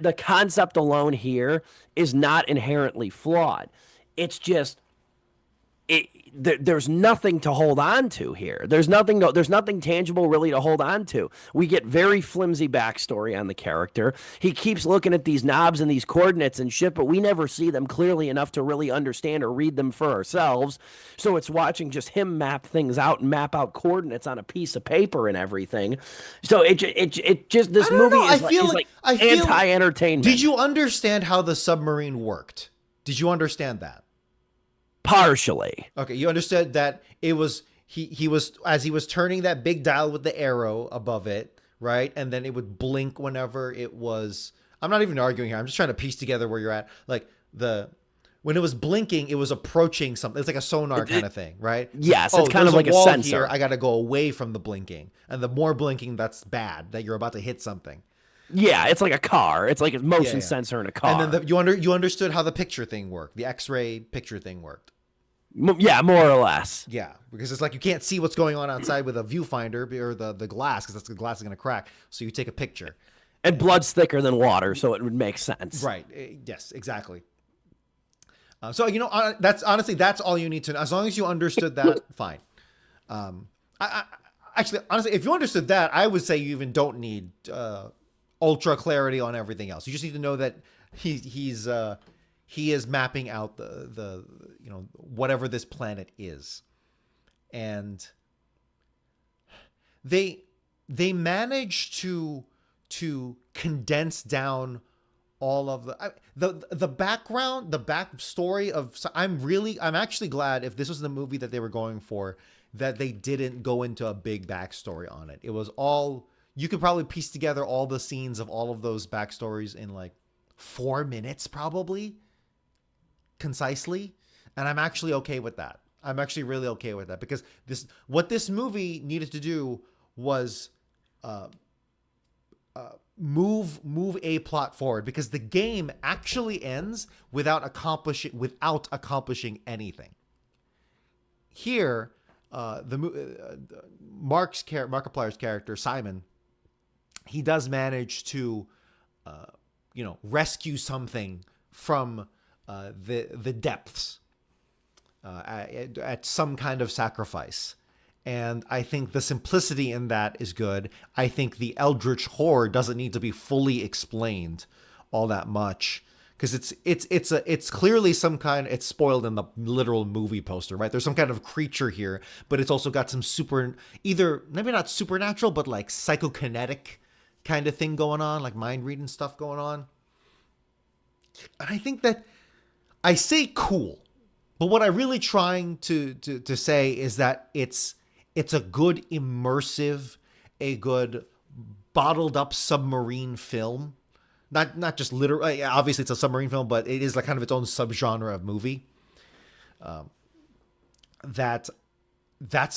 The concept alone here is not inherently flawed. It's just there's nothing to hold on to here. There's nothing tangible really to hold on to. We get very flimsy backstory on the character. He keeps looking at these knobs and these coordinates and shit, but we never see them clearly enough to really understand or read them for ourselves. So it's watching just him map things out and map out coordinates on a piece of paper and everything. So it just this I don't movie know. is like anti-entertainment. Did you understand how the submarine worked? Did you understand that? Partially. Okay, you understood that it was he was, as he was turning that big dial with the arrow above it, right? And then it would blink whenever it was. I'm not even arguing here. I'm just trying to piece together where you're at. Like when it was blinking, it was approaching something. It's like a sonar kind of thing, right? Yes, So, it's kind of like a wall sensor. Here, I got to go away from the blinking, and the more blinking, that's bad. That you're about to hit something. Yeah, it's like a car. It's like a motion sensor in a car. And then you understood how the picture thing worked. The X-ray picture thing worked. Yeah, more or less. Yeah, because it's like you can't see what's going on outside with a viewfinder or the glass, because the glass is going to crack. So you take a picture. And blood's thicker than water, so it would make sense. Right. Yes, exactly. So, that's all you need to know. As long as you understood that, fine. Actually, honestly, if you understood that, I would say you even don't need ultra clarity on everything else. You just need to know that he is mapping out the whatever this planet is, and they managed to condense down all of the background, the backstory of. I'm actually glad, if this was the movie that they were going for, that they didn't go into a big backstory on it. It was all, you could probably piece together all the scenes of all of those backstories in like 4 minutes, probably, concisely. And I'm actually okay with that. I'm actually really okay with that, because what this movie needed to do was move a plot forward, because the game actually ends without accomplishing anything. Here, Markiplier's character Simon, he does manage to rescue something from the depths at some kind of sacrifice. And I think the simplicity in that is good. I think the eldritch horror doesn't need to be fully explained all that much, because it's clearly some kind. It's spoiled in the literal movie poster, right? There's some kind of creature here, but it's also got some either maybe not supernatural, but like psychokinetic kind of thing going on, like mind reading stuff going on. And I think that I say cool, but what I'm really trying to say is that it's a good immersive, a good bottled up submarine film. Not just literally, obviously it's a submarine film, but it is like kind of its own subgenre of movie. That's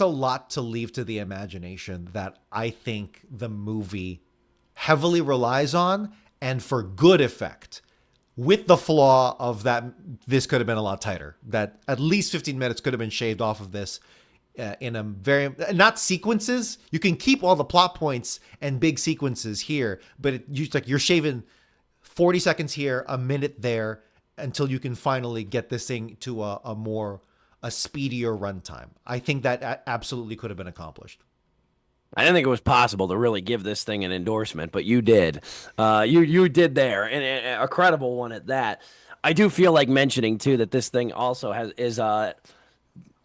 a lot to leave to the imagination, that I think the movie heavily relies on, and for good effect, with the flaw of that this could have been a lot tighter, that at least 15 minutes could have been shaved off of this in a very, not sequences. You can keep all the plot points and big sequences here, but you're shaving 40 seconds here, a minute there, until you can finally get this thing to a speedier runtime. I think that absolutely could have been accomplished. I didn't think it was possible to really give this thing an endorsement, but you did. You did there, and a credible one at that. I do feel like mentioning too that this thing also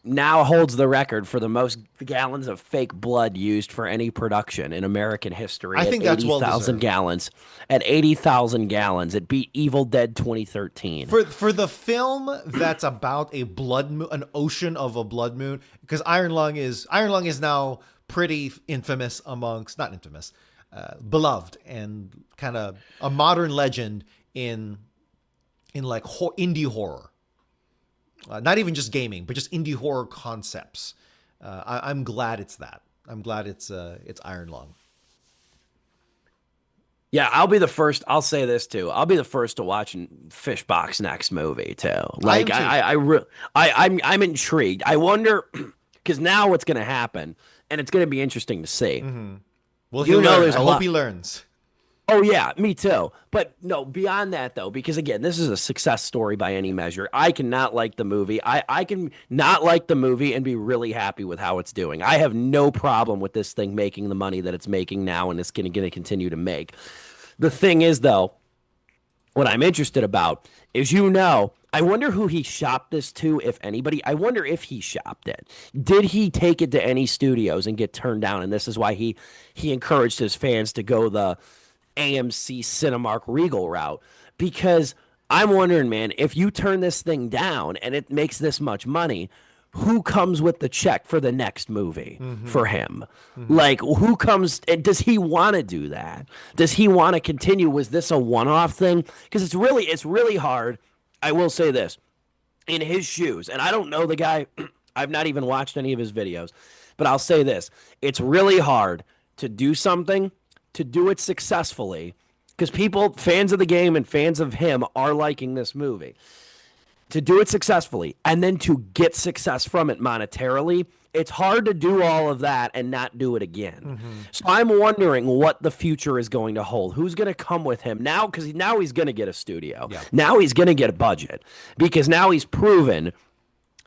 now holds the record for the most gallons of fake blood used for any production in American history. I think that's 80,000 gallons. At 80,000 gallons, it beat Evil Dead 2013. For the film that's about a blood moon, an ocean of a blood moon, because Iron Lung is now pretty infamous amongst, not infamous, beloved, and kind of a modern legend in like indie horror. Not even just gaming, but just indie horror concepts. I'm glad it's that. I'm glad it's Iron Lung. Yeah, I'll be the first. I'll say this too. I'll be the first to watch Fishbox next movie too. I am Like too. I'm intrigued. I wonder because now what's going to happen, and it's going to be interesting to see. Well, You know, there's I a hope lot. he learns. Oh yeah, me too. But no, beyond that though, because again, this is a success story by any measure. I cannot like the movie. I can not like the movie and be really happy with how it's doing. I have no problem with this thing making the money that it's making now and it's going to continue to make. The thing is though, what I'm interested about is, I wonder who he shopped this to, if anybody. I wonder if he shopped it. Did he take it to any studios and get turned down? And this is why he encouraged his fans to go the AMC Cinemark Regal route, because I'm wondering, man, if you turn this thing down and it makes this much money, who comes with the check for the next movie for him? Like, who comes? Does he want to do that? Does he want to continue? Was this a one-off thing? Because it's really hard. I will say this, in his shoes, and I don't know the guy. I've not even watched any of his videos, but I'll say this: it's really hard to do something, to do it successfully, because fans of the game and fans of him are liking this movie. To do it successfully and then to get success from it monetarily, it's hard to do all of that and not do it again. So I'm wondering what the future is going to hold. Who's going to come with him now? Because now he's going to get a studio. Yeah. Now he's going to get a budget, because now he's proven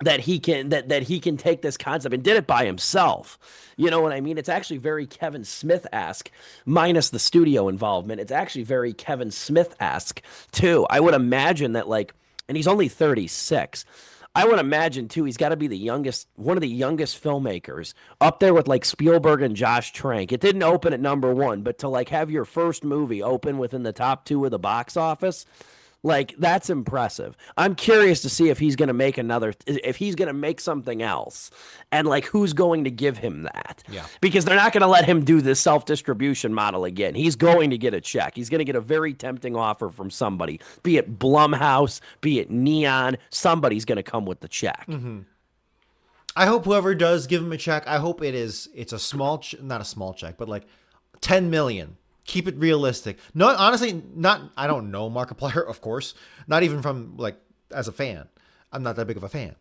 that he can he can take this concept and did it by himself. You know what I mean? It's actually very Kevin Smith-esque, minus the studio involvement. It's actually very Kevin Smith-esque too. I would imagine that, like, and he's only 36. I would imagine too he's got to be one of the youngest filmmakers, up there with like Spielberg and Josh Trank. It didn't open at #1, but to like have your first movie open within the top 2 of the box office, like, that's impressive. I'm curious to see if he's going to make something else, and like who's going to give him that. Yeah. Because they're not going to let him do this self-distribution model again. He's going to get a check. He's going to get a very tempting offer from somebody, be it Blumhouse, be it Neon. Somebody's going to come with the check. I hope whoever does give him a check, I hope it's a small, not a small check, but like 10 million. Keep it realistic. No, honestly, I don't know Markiplier, of course. Not even from, like, as a fan. I'm not that big of a fan.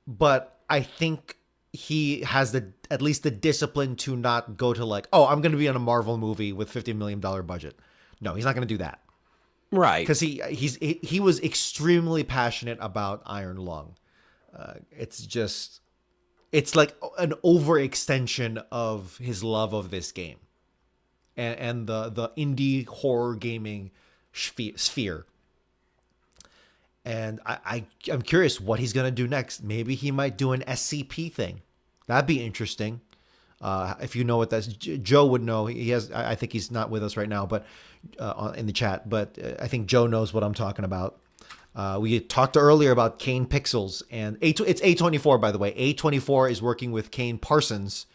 But I think he has at least the discipline to not go to, like, oh, I'm going to be in a Marvel movie with $50 million budget. No, he's not going to do that. Right. Because he was extremely passionate about Iron Lung. It's like an overextension of his love of this game. And the indie horror gaming sphere. And I'm curious what he's going to do next. Maybe he might do an SCP thing. That'd be interesting. If you know what that's, Joe would know. I think he's not with us right now, but in the chat. But I think Joe knows what I'm talking about. We talked earlier about Kane Pixels, and it's A24, by the way. A24 is working with Kane Parsons,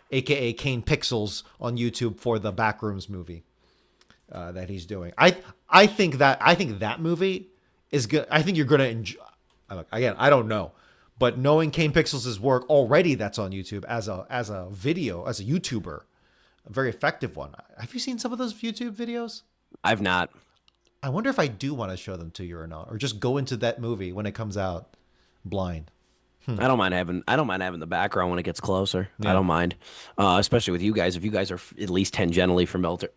aka Kane Pixels, on YouTube for the Backrooms movie that he's doing. I think that movie is good. I think you're gonna enjoy. Again, I don't know, but knowing Kane Pixels' work already, that's on YouTube as a YouTuber, a very effective one. Have you seen some of those YouTube videos? I've not. I wonder if I do want to show them to you or not, or just go into that movie when it comes out blind. I don't mind having the background when it gets closer. Yeah. I don't mind, especially with you guys. If you guys are at least tangentially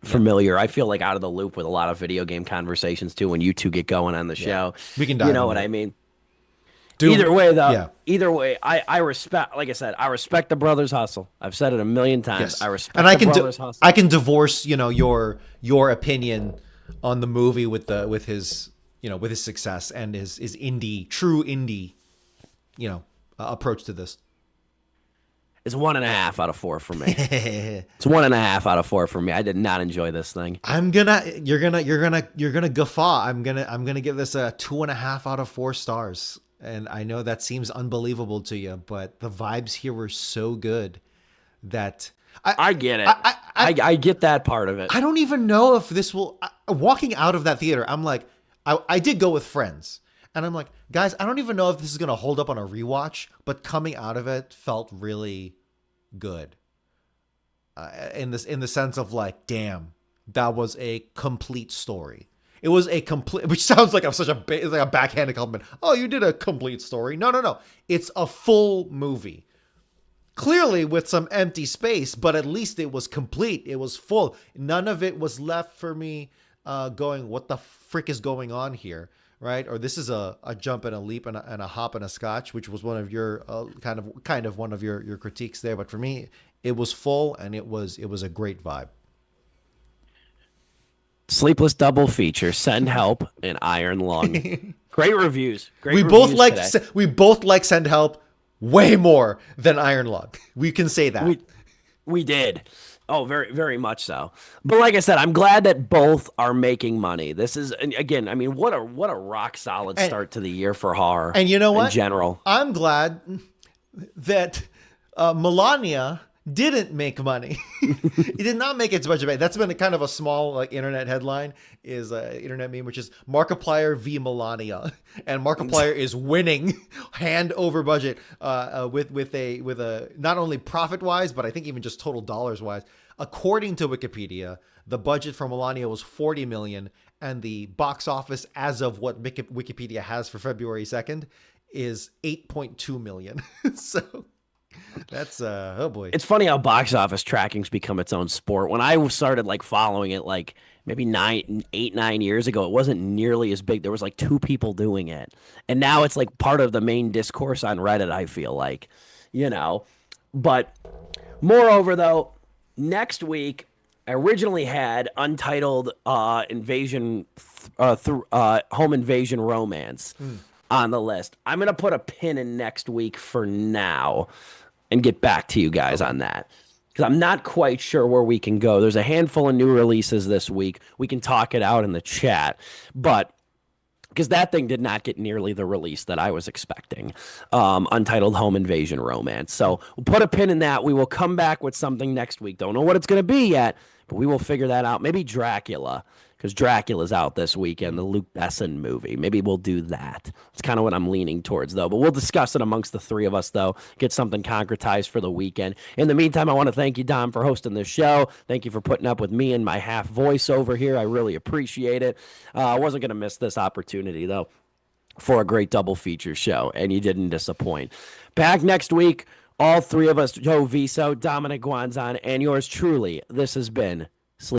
familiar, I feel like out of the loop with a lot of video game conversations too. When you two get going on the show, We can dive you know into what it. I mean. Dude, Either way, though, yeah. I respect. Like I said, I respect the brothers' hustle. I've said it a million times. Yes. I respect and I the can brothers' hustle. I can divorce your opinion on the movie with his success and his true indie approach to this. It's 1.5 out of 4 for me. It's 1.5 out of 4 for me. I did not enjoy this thing. You're gonna guffaw. I'm gonna give this a 2.5 out of 4 stars. And I know that seems unbelievable to you, but the vibes here were so good that I get it. I get that part of it. I don't even know if this will. Walking out of that theater, I'm like, I did go with friends, And I'm like, guys, I don't even know if this is going to hold up on a rewatch, but coming out of it felt really good. In the sense of like, damn, that was a complete story. It was a complete, which sounds like I'm such like a backhanded compliment. Oh, you did a complete story. No, no, no. It's a full movie. Clearly with some empty space, but at least it was complete. It was full. None of it was left for me going, what the frick is going on here? Right? Or this is a jump and a leap and a hop and a scotch, which was one of your kind of one of your critiques there. But for me, it was full and it was a great vibe. Sleepless double feature, Send Help and Iron Lung. Great reviews. Great We reviews both like Send Help way more than Iron Lung. We can say that. We did. Oh, very, very much so. But like I said, I'm glad that both are making money. This is, and again, I mean, what a rock solid start to the year for horror. And you know what? In general, I'm glad that Melania didn't make money. It did not make as much of it. That's been kind of a small like internet headline, is internet meme, which is Markiplier v Melania, and Markiplier is winning hand over budget with a not only profit wise, but I think even just total dollars wise. According to Wikipedia, the budget for Melania was 40 million, and the box office as of what Wikipedia has for February 2nd is 8.2 million. So that's oh boy. it's funny how box office tracking's become its own sport. When I started like following it, like maybe 9 years ago, it wasn't nearly as big. There was like 2 people doing it, and now it's like part of the main discourse on Reddit. I feel like, but moreover, though, next week I originally had Untitled Invasion Home Invasion Romance on the list. I'm gonna put a pin in next week for now and get back to you guys on that, because I'm not quite sure where we can go. There's a handful of new releases this week. We can talk it out in the chat, but because that thing did not get nearly the release that I was expecting. Untitled Home Invasion Romance. So we'll put a pin in that. We will come back with something next week. Don't know what it's going to be yet, but we will figure that out. Maybe Dracula, because Dracula's out this weekend, the Luke Besson movie. Maybe we'll do that. It's kind of what I'm leaning towards, though. But we'll discuss it amongst the 3 of us, though. Get something concretized for the weekend. In the meantime, I want to thank you, Dom, for hosting this show. Thank you for putting up with me and my half voice over here. I really appreciate it. I wasn't going to miss this opportunity, though, for a great double feature show, and you didn't disappoint. Back next week, all 3 of us, Joe Viso, Dominic Guanzon, and yours truly. This has been